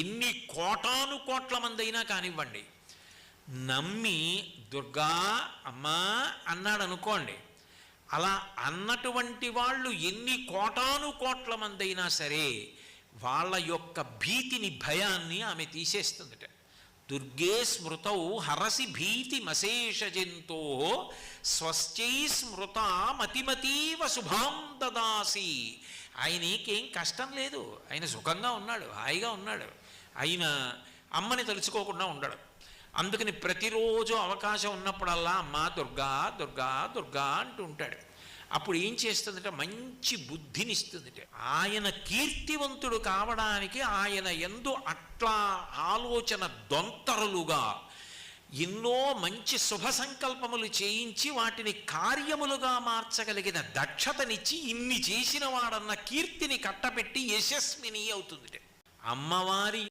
ఎన్ని కోటాను కోట్ల మంది అయినా కానివ్వండి, నమ్మి దుర్గా అమ్మా అన్నాడు అనుకోండి, అలా అన్నటువంటి వాళ్ళు ఎన్ని కోటాను కోట్ల మంది అయినా సరే వాళ్ళ యొక్క భీతిని, భయాన్ని ఆమె తీసేస్తుందట. దుర్గే స్మృతౌ హరసి భీతి మశేష జంతో స్వస్థై స్మృత మతిమతీవ శుభాం దదాసి. ఆయనకేం కష్టం లేదు, ఆయన సుఖంగా ఉన్నాడు, హాయిగా ఉన్నాడు. ఆయన అమ్మని తలుచుకోకుండా ఉండడు. అందుకని ప్రతిరోజు అవకాశం ఉన్నప్పుడల్లా అమ్మ దుర్గా దుర్గా దుర్గా అంటూ ఉంటాడు. అప్పుడు ఏం చేస్తుందంటే మంచి బుద్ధినిస్తుందిట. ఆయన కీర్తివంతుడు కావడానికి ఆయన యందు అట్లా ఆలోచన దొంతరులుగా ఎన్నో మంచి శుభ సంకల్పములు చేయించి వాటిని కార్యములుగా మార్చగలిగిన దక్షతనిచ్చి ఇన్ని చేసిన వాడన్న కీర్తిని కట్టబెట్టి యశస్విని అవుతుందిట. అమ్మవారి